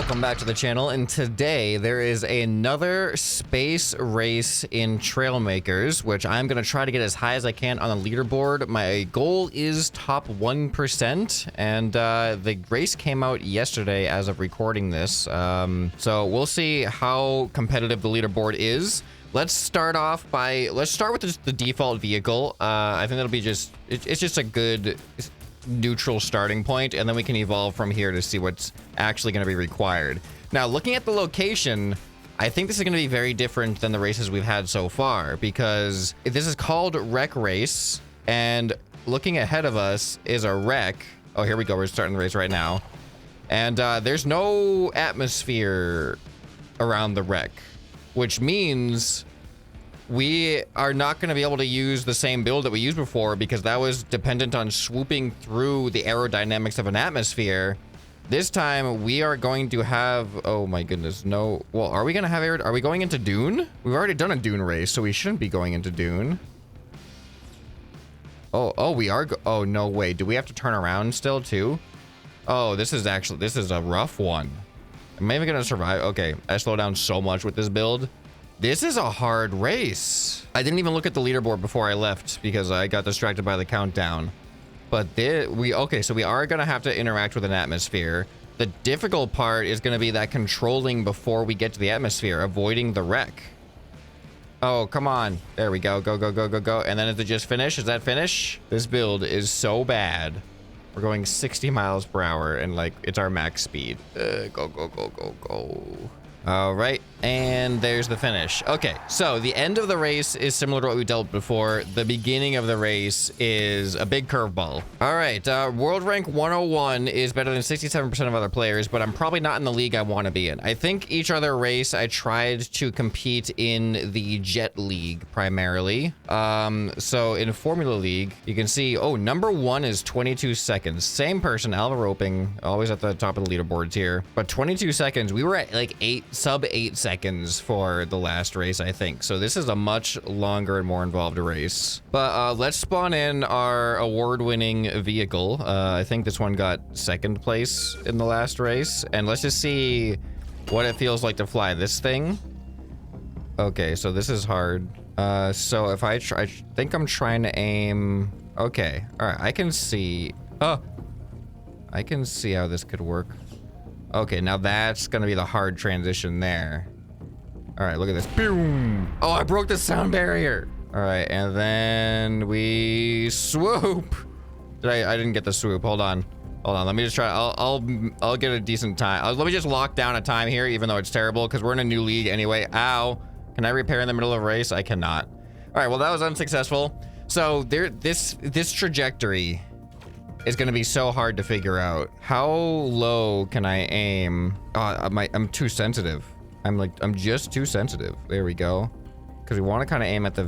welcome back to the channel, and today there is another space race in Trailmakers, which I'm going to try to get as high as I can on the leaderboard. My goal is top 1%, and the race came out yesterday as of recording this, so we'll see how competitive the leaderboard is. Let's start with the default vehicle. I think that'll be it's just a good neutral starting point, and then we can evolve from here to see what's actually going to be required. Now, looking at the location, I think this is going to be very different than the races we've had so far, because this is called Wreck Race, and looking ahead of us is a wreck. Oh, here we go. We're starting the race right now. And there's no atmosphere around the wreck, which means we are not going to be able to use the same build that we used before, because that was dependent on swooping through the aerodynamics of an atmosphere. This time we are going to have, oh my goodness, no. Well, are we going to have are we going into Dune? We've already done a Dune race, so we shouldn't be going into Dune. Oh, we are. Oh, no way. Do we have to turn around still too? Oh, this is a rough one. Am I even going to survive? Okay, I slow down so much with this build. This is a hard race. I didn't even look at the leaderboard before I left because I got distracted by the countdown. But okay, so we are gonna have to interact with an atmosphere. The difficult part is gonna be that controlling before we get to the atmosphere, avoiding the wreck. Oh, come on. There we go. Go, go, go, go, go. And then is it just finish? Is that finish? This build is so bad. We're going 60 miles per hour and like it's our max speed. Go, go, go, go, go. All right, and there's the finish. Okay, so the end of the race is similar to what we dealt before. The beginning of the race is a big curveball. All right, world rank 101 is better than 67% of other players, but I'm probably not in the league I want to be in. I think each other race I tried to compete in the Jet League primarily. So in Formula League, you can see, oh, number 1 is 22 seconds. Same person, Alva Roping, always at the top of the leaderboards here. But 22 seconds, we were at like sub 8 seconds for the last race, I think. So this is a much longer and more involved race. But let's spawn in our award-winning vehicle. I think this one got second place in the last race. And let's just see what it feels like to fly this thing. Okay, so this is hard. So if I think I'm trying to aim. Okay, all right, I can see. Oh, I can see how this could work. Okay, now that's gonna be the hard transition there. All right, look at this. Boom! Oh, I broke the sound barrier. All right, and then we swoop. I didn't get the swoop. Hold on. Let me just try. I'll get a decent time. Let me just lock down a time here, even though it's terrible, because we're in a new league anyway. Ow! Can I repair in the middle of a race? I cannot. All right, well that was unsuccessful. So this trajectory is going to be so hard to figure out. How low can I aim? Oh, I'm too sensitive. I'm just too sensitive. There we go. Because we want to kind of aim at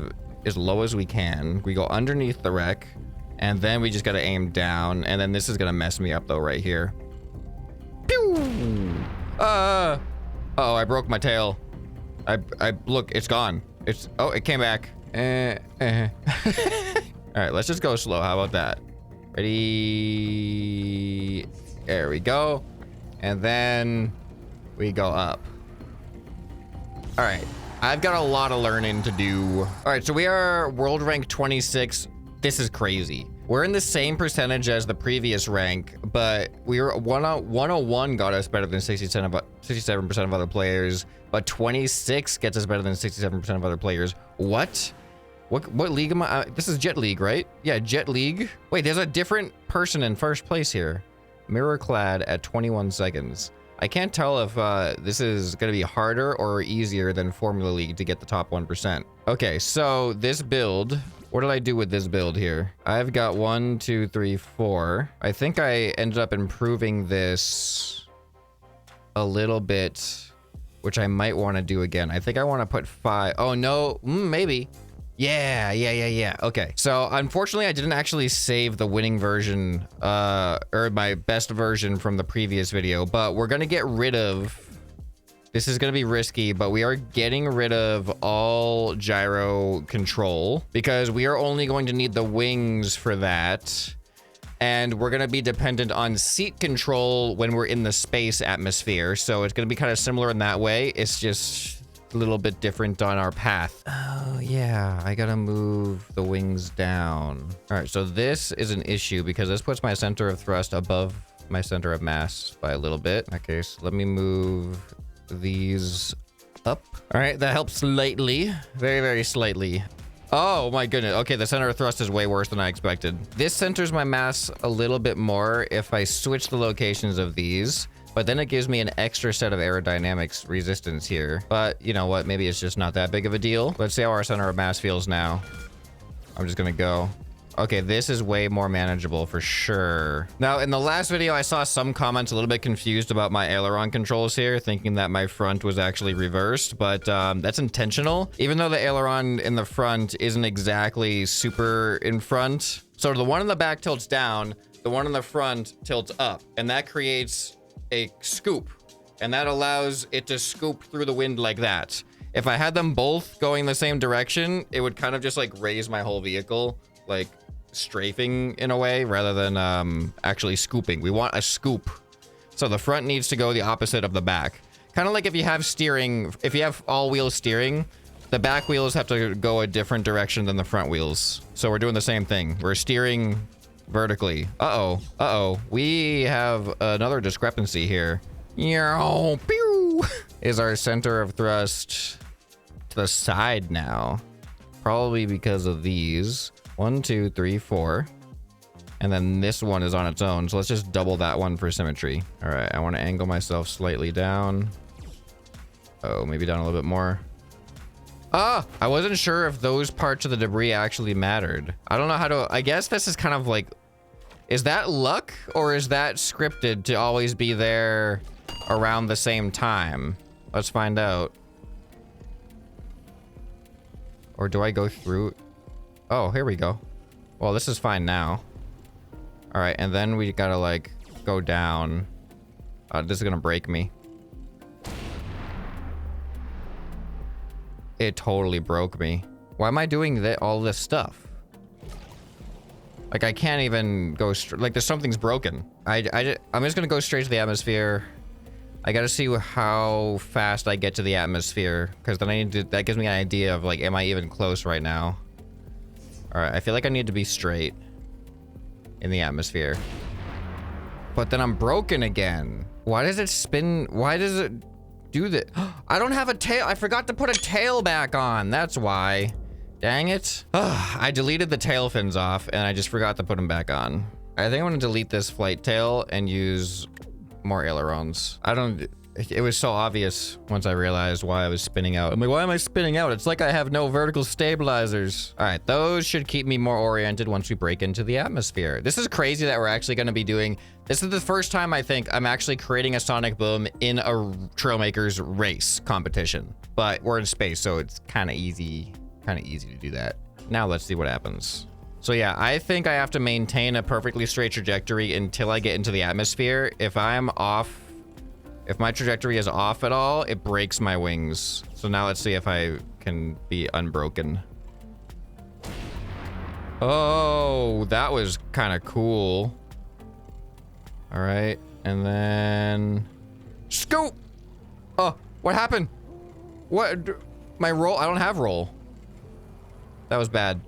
as low as we can. We go underneath the wreck, and then we just got to aim down. And then this is going to mess me up though right here. Pew! Oh, I broke my tail. I look, it's gone. It came back. All right, let's just go slow. How about that? Ready? There we go. And then we go up. All right. I've got a lot of learning to do. All right, so we are world rank 26. This is crazy. We're in the same percentage as the previous rank, but we were 101 got us better than 67% of other players, but 26 gets us better than 67% of other players. What league am I? This is Jet League, right? Yeah, Jet League. Wait, there's a different person in first place here. Mirror clad at 21 seconds. I can't tell if this is going to be harder or easier than Formula League to get the top 1%. Okay, so this build, what did I do with this build here? I've got 1, 2, 3, 4. I think I ended up improving this a little bit, which I might want to do again. I think I want to put 5. Oh, no, maybe. Yeah. Okay. So unfortunately, I didn't actually save the winning version, or my best version from the previous video, but we're going to get rid of, this is going to be risky, but we are getting rid of all gyro control because we are only going to need the wings for that. And we're going to be dependent on seat control when we're in the space atmosphere. So it's going to be kind of similar in that way. It's just a little bit different on our path. Oh, yeah. I got to move the wings down. All right. So this is an issue because this puts my center of thrust above my center of mass by a little bit. Okay. So let me move these up. All right. That helps slightly. Very, very slightly. Oh my goodness. Okay, the center of thrust is way worse than I expected. This centers my mass a little bit more if I switch the locations of these, but then it gives me an extra set of aerodynamics resistance here. But you know what? Maybe it's just not that big of a deal. Let's see how our center of mass feels now. I'm just gonna go. Okay, this is way more manageable for sure. Now, in the last video, I saw some comments a little bit confused about my aileron controls here, thinking that my front was actually reversed, but that's intentional. Even though the aileron in the front isn't exactly super in front. So the one in the back tilts down, the one in the front tilts up, and that creates a scoop, and that allows it to scoop through the wind like that. If I had them both going the same direction, it would kind of just like raise my whole vehicle, like strafing in a way rather than actually scooping. We want a scoop. So the front needs to go the opposite of the back. Kind of like if you have steering, if you have all-wheel steering, the back wheels have to go a different direction than the front wheels. So we're doing the same thing. We're steering vertically. Uh-oh. Uh-oh. We have another discrepancy here. Pew! Is our center of thrust to the side now? Probably because of these. 1, 2, 3, 4. And then this one is on its own. So let's just double that one for symmetry. All right, I want to angle myself slightly down. Oh, maybe down a little bit more. Ah, I wasn't sure if those parts of the debris actually mattered. I don't know how to, I guess this is kind of like, is that luck or is that scripted to always be there around the same time? Let's find out. Or do I go through? Oh, here we go. Well, this is fine now. All right, and then we gotta like go down. This is gonna break me. It totally broke me. Why am I doing all this stuff? Like I can't even go straight. Like there's something's broken. I'm just gonna go straight to the atmosphere. I gotta see how fast I get to the atmosphere, because then I need to. That gives me an idea of like, am I even close right now? All right, I feel like I need to be straight in the atmosphere. But then I'm broken again. Why does it spin? Why does it do that? I don't have a tail. I forgot to put a tail back on. That's why. Dang it. I deleted the tail fins off and I just forgot to put them back on. I think I'm gonna delete this flight tail and use more ailerons. It was so obvious once I realized why I was spinning out. I'm like, why am I spinning out? It's like I have no vertical stabilizers. All right, those should keep me more oriented once we break into the atmosphere. This is crazy that we're actually going to be doing, this is the first time I think I'm actually creating a sonic boom in a Trailmakers race competition. But we're in space, so it's kind of easy to do that. Now let's see what happens. So yeah, I think I have to maintain a perfectly straight trajectory until I get into the atmosphere. If I'm off, if my trajectory is off at all, it breaks my wings. So now let's see if I can be unbroken. Oh, that was kind of cool. All right, and then scoop. Oh, what happened? What? My roll? I don't have roll. That was bad.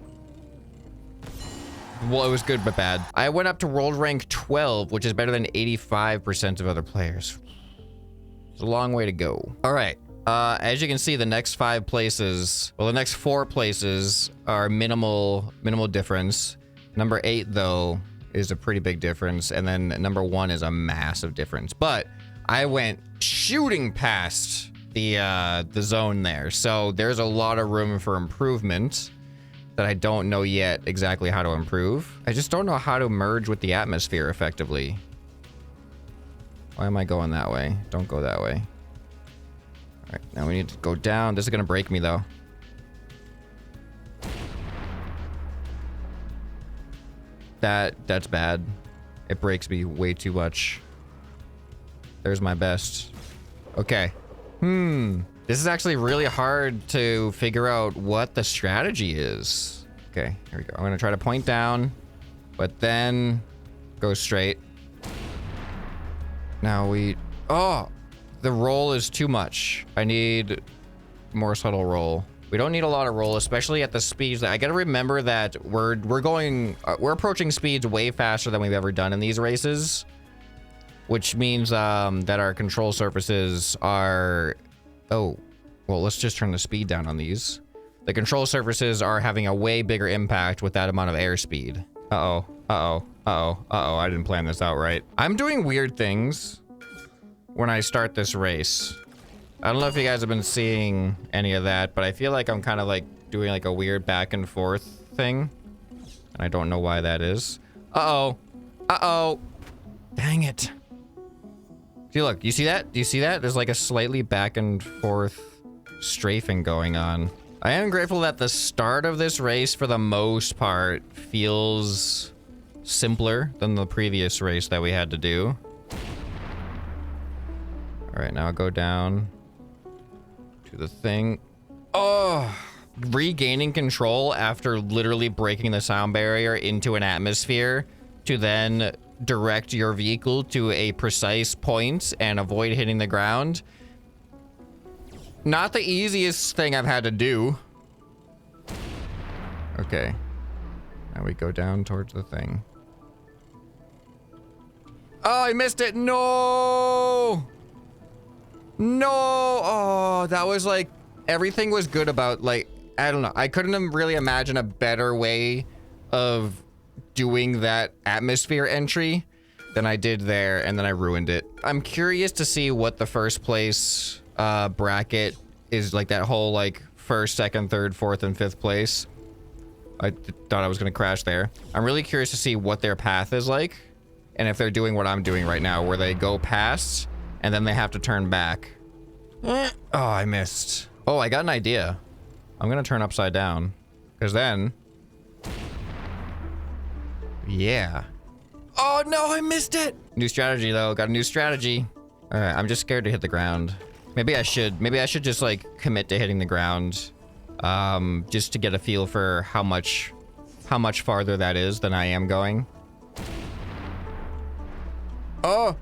Well, it was good, but bad. I went up to world rank 12, which is better than 85% of other players. It's a long way to go. All right. As you can see, the next 5 places, well, the next 4 places are minimal difference. Number 8, though, is a pretty big difference. And then number 1 is a massive difference. But I went shooting past the zone there. So there's a lot of room for improvement that I don't know yet exactly how to improve. I just don't know how to merge with the atmosphere effectively. Why am I going that way? Don't go that way. All right, now we need to go down. This is gonna break me though. That's bad. It breaks me way too much. There's my best. Okay. This is actually really hard to figure out what the strategy is. Okay, here we go. I'm gonna try to point down, but then Go straight. Now we... Oh! The roll is too much. I need more subtle roll. We don't need a lot of roll, especially at the speeds that... I gotta remember that we're approaching speeds way faster than we've ever done in these races. Which means that our control surfaces are... Oh, well, let's just turn the speed down on these. The control surfaces are having a way bigger impact with that amount of airspeed. Uh-oh, uh-oh, uh-oh, uh-oh, I didn't plan this out right. I'm doing weird things when I start this race. I don't know if you guys have been seeing any of that, but I feel like I'm kind of like doing like a weird back and forth thing. And I don't know why that is. Uh-oh, uh-oh, dang it. See, look, you see that? Do you see that? There's like a slightly back and forth strafing going on. I am grateful that the start of this race, for the most part, feels simpler than the previous race that we had to do. All right, now I'll go down to the thing. Oh, regaining control after literally breaking the sound barrier into an atmosphere to then direct your vehicle to a precise point and avoid hitting the ground. Not the easiest thing I've had to do. Okay. Now we go down towards the thing. Oh, I missed it. No! No! Oh, that was like... Everything was good about, like... I don't know. I couldn't really imagine a better way of doing that atmosphere entry than I did there, and then I ruined it. I'm curious to see what the first place bracket is, like that whole like first, second, third, fourth, and fifth place. I thought I was gonna crash there. I'm really curious to see what their path is like, and if they're doing what I'm doing right now, where they go past and then they have to turn back. Oh, I missed. Oh, I got an idea. I'm gonna turn upside down, because then... Yeah. Oh no, I missed it! New strategy though, got a new strategy. All right, I'm just scared to hit the ground. Maybe I should just like commit to hitting the ground, just to get a feel for how much farther that is than I am going. Oh,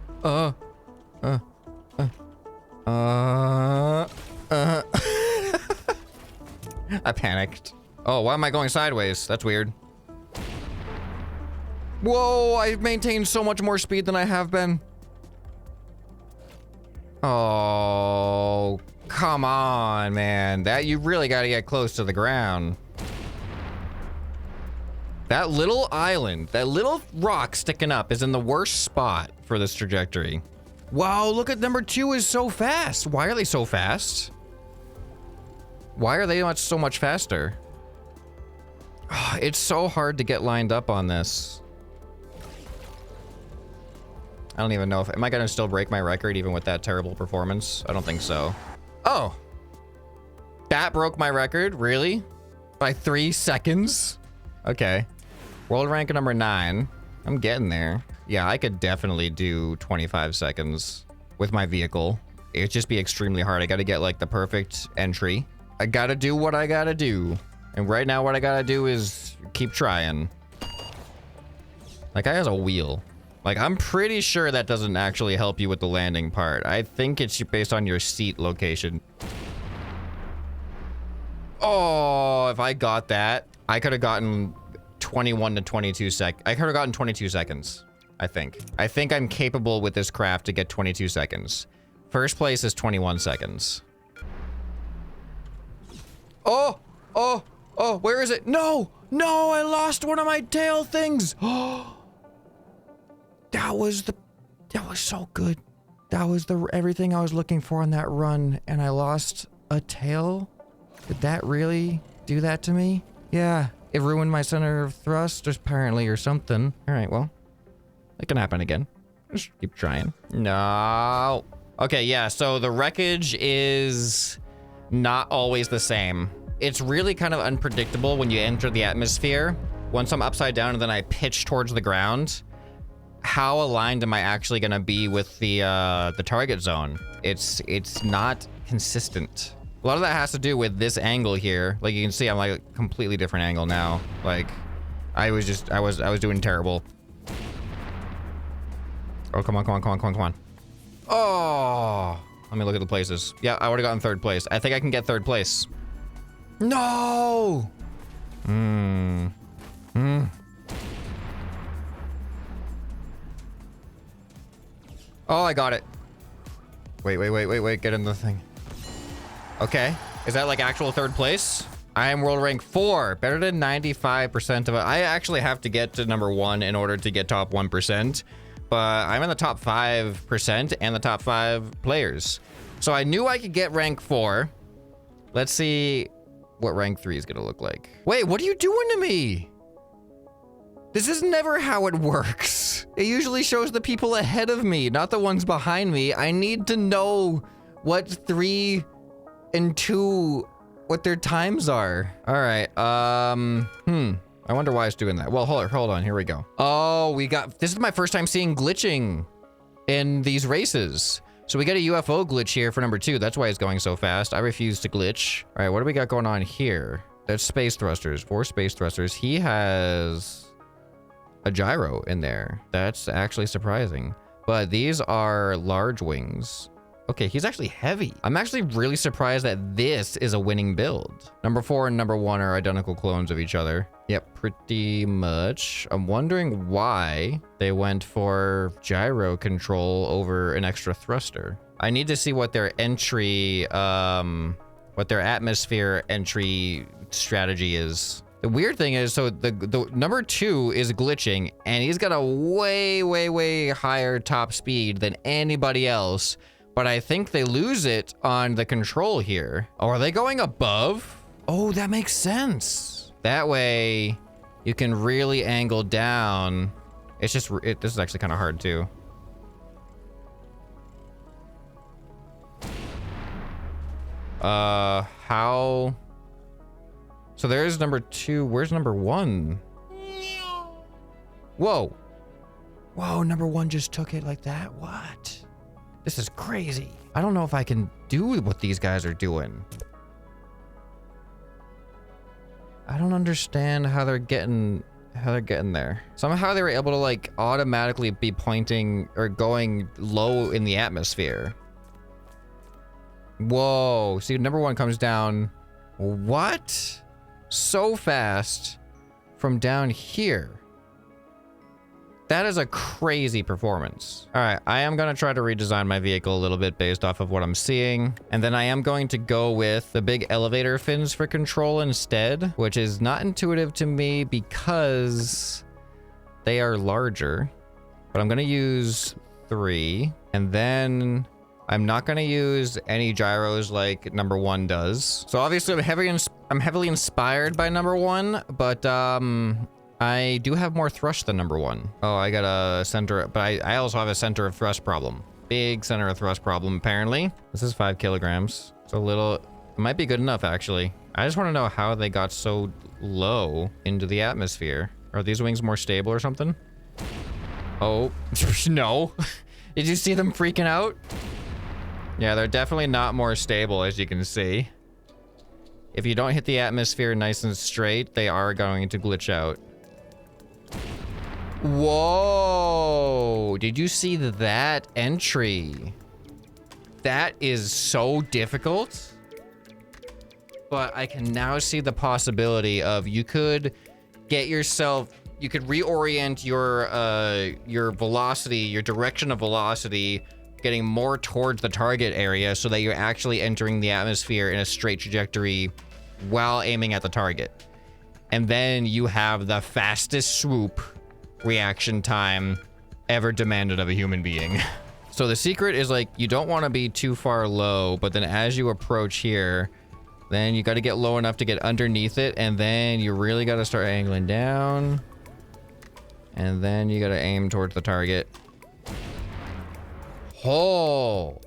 I panicked. Oh, why am I going sideways? That's weird. Whoa, I've maintained so much more speed than I have been. Oh, come on, man. That you really got to get close to the ground. That little island, that little rock sticking up is in the worst spot for this trajectory. Wow, look at number 2 is so fast. Why are they so fast? Why are they so much faster? Oh, it's so hard to get lined up on this. I don't even know if... Am I going to still break my record even with that terrible performance? I don't think so. Oh. That broke my record? Really? By 3 seconds? Okay. World rank number 9. I'm getting there. Yeah, I could definitely do 25 seconds with my vehicle. It'd just be extremely hard. I got to get like the perfect entry. I got to do what I got to do. And right now what I got to do is keep trying. That guy has a wheel. Like, I'm pretty sure that doesn't actually help you with the landing part. I think it's based on your seat location. Oh, if I got that, I could have gotten 21 to 22 seconds. I could have gotten 22 seconds, I think. I think I'm capable with this craft to get 22 seconds. First place is 21 seconds. Oh, oh, oh, where is it? No, no, I lost one of my tail things. Oh. That was so good. That was everything I was looking for on that run, and I lost a tail? Did that really do that to me? Yeah, it ruined my center of thrust, apparently, or something. All right, well, it can happen again. Just keep trying. No. Okay, yeah, so the wreckage is not always the same. It's really kind of unpredictable when you enter the atmosphere. Once I'm upside down and then I pitch towards the ground, how aligned am I actually gonna be with the target zone? It's not consistent. A lot of that has to do with this angle here. Like you can see, I'm like a completely different angle now. Like I was doing terrible. Oh, come on, come on, come on, come on, come on. Oh, let me look at the places. Yeah, I would have gotten third place. I think I can get third place. No! Oh, I got it. Wait. Get in the thing. Okay. Is that like actual third place? I am world rank 4. Better than 95% of it. I actually have to get to number 1 in order to get top 1%. But I'm in the top 5% and the top 5 players. So I knew I could get rank 4. Let's see what rank 3 is going to look like. Wait, what are you doing to me? This is never how it works. It usually shows the people ahead of me, not the ones behind me. I need to know what 3 and 2, what their times are. All right, I wonder why it's doing that. Well, hold on, here we go. Oh, this is my first time seeing glitching in these races. So we got a UFO glitch here for number 2. That's why it's going so fast. I refuse to glitch. All right, what do we got going on here? There's space thrusters, 4 space thrusters. He has a gyro in there. That's actually surprising. But these are large wings. Okay, he's actually heavy. I'm actually really surprised that this is a winning build. Number 4 and number 1 are identical clones of each other. Yep, pretty much. I'm wondering why they went for gyro control over an extra thruster. I need to see what their entry, what their atmosphere entry strategy is. The weird thing is, so the number 2 is glitching, and he's got a way higher top speed than anybody else. But I think they lose it on the control here. Oh, are they going above? Oh, that makes sense. That way, you can really angle down. It's just, this is actually kind of hard too. How? So there's number 2. Where's number 1? Whoa. Whoa, number 1 just took it like that? What? This is crazy. I don't know if I can do what these guys are doing. I don't understand how they're getting there. Somehow they were able to like automatically be pointing or going low in the atmosphere. Whoa. See, number 1 comes down. What? So fast from down here. That is a crazy performance. All right, I am gonna try to redesign my vehicle a little bit based off of what I'm seeing. And then I am going to go with the big elevator fins for control instead, which is not intuitive to me because they are larger. But I'm gonna use 3. And then I'm not gonna use any gyros like number 1 does. So obviously I'm heavily inspired by number 1, but I do have more thrust than number 1. Oh, I got a center, but I also have a center of thrust problem. Big center of thrust problem, apparently. This is 5 kilograms. It's a little, it might be good enough, actually. I just want to know how they got so low into the atmosphere. Are these wings more stable or something? Oh, no. Did you see them freaking out? Yeah, they're definitely not more stable, as you can see. If you don't hit the atmosphere nice and straight, they are going to glitch out. Whoa, did you see that entry? That is so difficult. But I can now see the possibility of you could get yourself, you could reorient your velocity, your direction of velocity, getting more towards the target area so that you're actually entering the atmosphere in a straight trajectory while aiming at the target. And then you have the fastest swoop reaction time ever demanded of a human being. So the secret is like, you don't want to be too far low, but then as you approach here, then you got to get low enough to get underneath it. And then you really got to start angling down. And then you got to aim towards the target. Oh,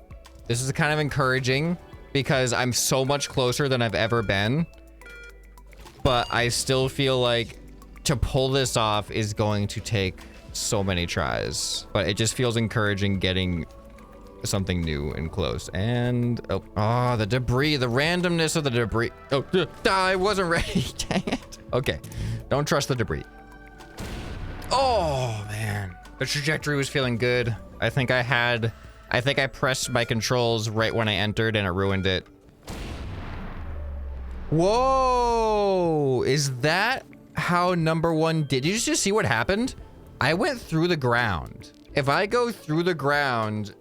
this is kind of encouraging because I'm so much closer than I've ever been. But I still feel like to pull this off is going to take so many tries. But it just feels encouraging getting something new and close. And oh, the debris, the randomness of the debris. Oh, I wasn't ready. Dang it. Okay, don't trust the debris. Oh man, The trajectory was feeling good. I think I pressed my controls right when I entered and it ruined it. Whoa, is that how number one did? Did you just see what happened? I went through the ground. If I go through the ground,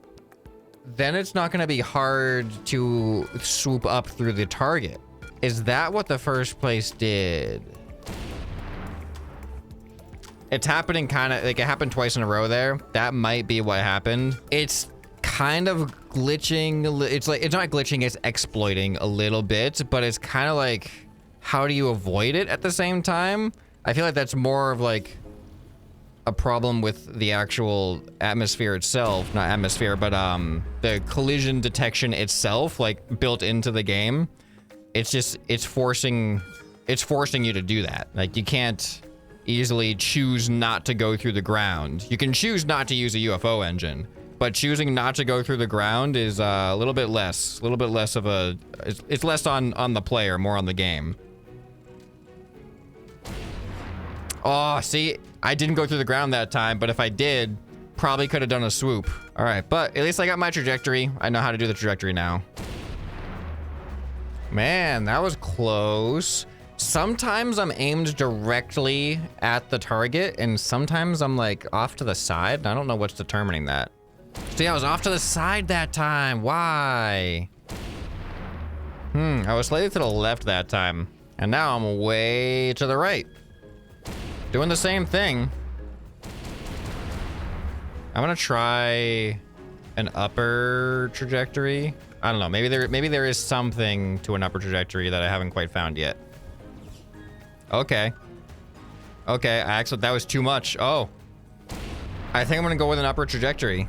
then it's not gonna be hard to swoop up through the target. Is that what the first place did? It's happening kind of like it happened twice in a row there. That might be what happened. It's kind of glitching. It's like, it's not glitching, it's exploiting a little bit, but it's kind of like, how do you avoid it at the same time? I feel like that's more of like a problem with the actual atmosphere itself, not atmosphere, but the collision detection itself, like built into the game. It's just, it's forcing you to do that. Like you can't easily choose not to go through the ground. You can choose not to use a UFO engine, but choosing not to go through the ground is a little bit less of a, it's less on the player, more on the game. Oh, see, I didn't go through the ground that time, but if I did, probably could have done a swoop. All right, but at least I got my trajectory. I know how to do the trajectory now. Man, that was close. Sometimes I'm aimed directly at the target, and sometimes I'm like off to the side. I don't know what's determining that. See, I was off to the side that time. Why? I was slightly to the left that time, and now I'm way to the right. Doing the same thing. I'm gonna try an upper trajectory. I don't know. Maybe there is something to an upper trajectory that I haven't quite found yet. Okay. Okay, actually, that was too much. Oh. I think I'm gonna go with an upper trajectory.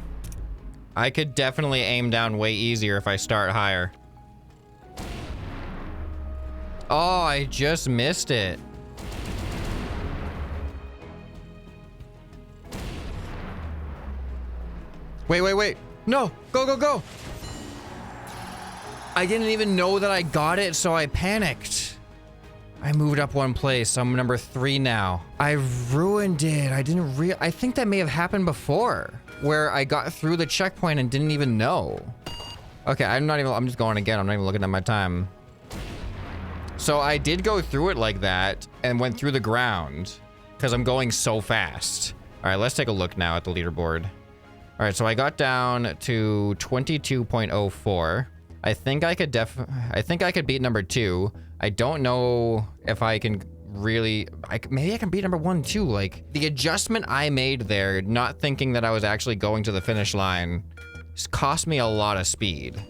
I could definitely aim down way easier if I start higher. Oh, I just missed it. Wait. No, go. I didn't even know that I got it, so I panicked. I moved up one place. I'm number 3 now. I ruined it. I think that may have happened before, where I got through the checkpoint and didn't even know. Okay, I'm just going again. I'm not even looking at my time. So I did go through it like that and went through the ground because I'm going so fast. All right, let's take a look now at the leaderboard. All right, so I got down to 22.04. I think I could beat number 2. I don't know if I can really, maybe I can beat number 1 too. Like the adjustment I made there, not thinking that I was actually going to the finish line, just cost me a lot of speed.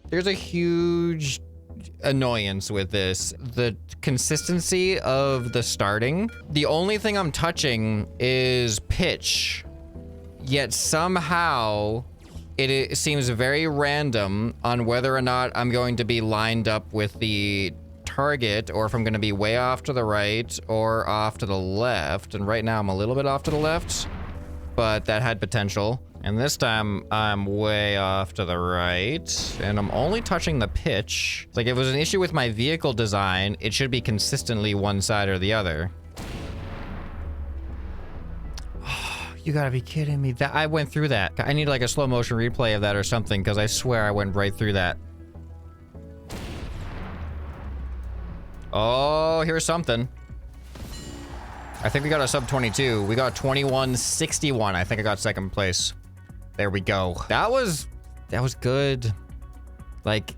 There's a huge annoyance with this. The consistency of the starting. The only thing I'm touching is pitch. Yet somehow it seems very random on whether or not I'm going to be lined up with the target or if I'm going to be way off to the right or off to the left. And right now I'm a little bit off to the left, but that had potential. And this time I'm way off to the right and I'm only touching the pitch. It's like if it was an issue with my vehicle design, it should be consistently one side or the other. You gotta be kidding me. That I went through that. I need like a slow motion replay of that or something because I swear I went right through that. Oh, here's something. I think we got a sub 22. We got 21.61. I think I got second place. There we go. That was good. Like,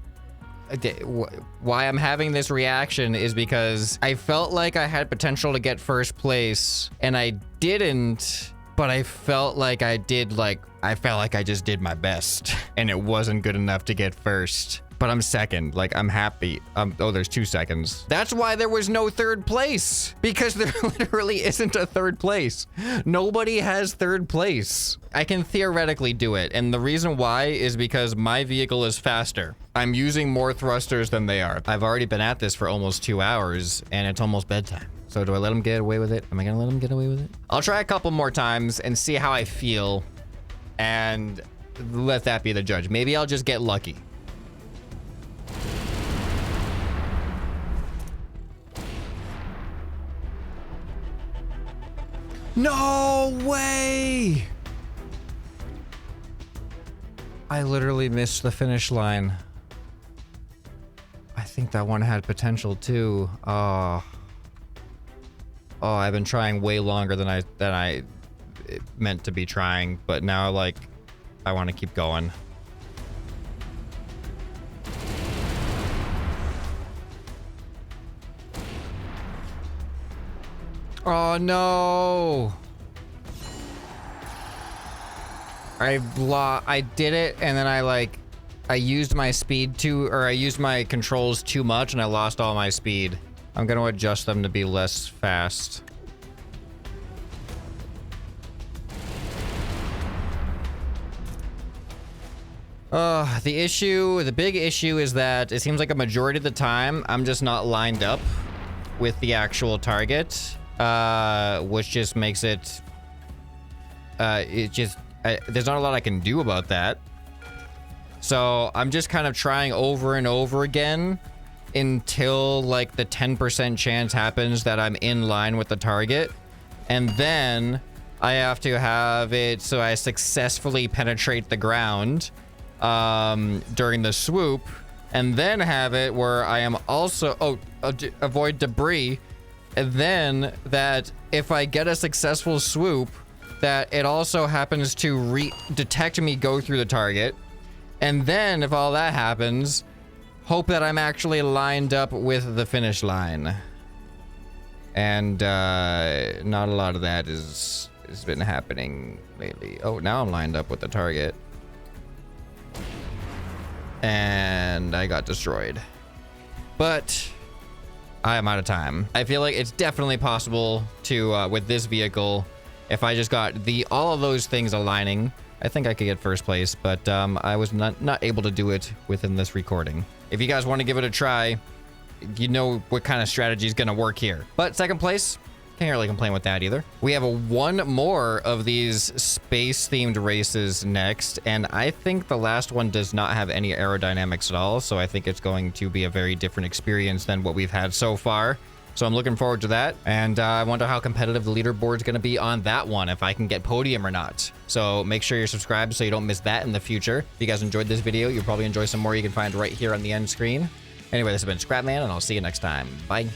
why I'm having this reaction is because I felt like I had potential to get first place and I didn't. But I felt like I just did my best and it wasn't good enough to get first. But I'm second, like I'm happy. Oh, there's 2 seconds. That's why there was no third place, because there literally isn't a third place. Nobody has third place. I can theoretically do it. And the reason why is because my vehicle is faster. I'm using more thrusters than they are. I've already been at this for almost 2 hours and it's almost bedtime. So do I let him get away with it? Am I gonna let him get away with it? I'll try a couple more times and see how I feel and let that be the judge. Maybe I'll just get lucky. No way! I literally missed the finish line. I think that one had potential too. Oh, I've been trying way longer than I meant to be trying, but now like I want to keep going. Oh no! I did it, and then I used my speed I used my controls too much, and I lost all my speed. I'm gonna adjust them to be less fast. The big issue is that it seems like a majority of the time I'm just not lined up with the actual target, which just makes it, there's not a lot I can do about that. So I'm just kind of trying over and over again until like the 10% chance happens that I'm in line with the target. And then I have to have it so I successfully penetrate the ground during the swoop, and then have it where I am also, avoid debris. And then that if I get a successful swoop, that it also happens to detect me go through the target. And then if all that happens, hope that I'm actually lined up with the finish line. And not a lot of that has been happening lately. Oh, now I'm lined up with the target. And I got destroyed. But I am out of time. I feel like it's definitely possible to, with this vehicle, if I just got all of those things aligning, I think I could get first place, but I was not able to do it within this recording. If you guys want to give it a try, you know what kind of strategy is going to work here. But second place, can't really complain with that either. We have one more of these space-themed races next, and I think the last one does not have any aerodynamics at all, so I think it's going to be a very different experience than what we've had so far. So I'm looking forward to that, and I wonder how competitive the leaderboard is going to be on that one, if I can get podium or not. So make sure you're subscribed so you don't miss that in the future. If you guys enjoyed this video, you'll probably enjoy some more you can find right here on the end screen. Anyway, this has been ScrapMan, and I'll see you next time. Bye.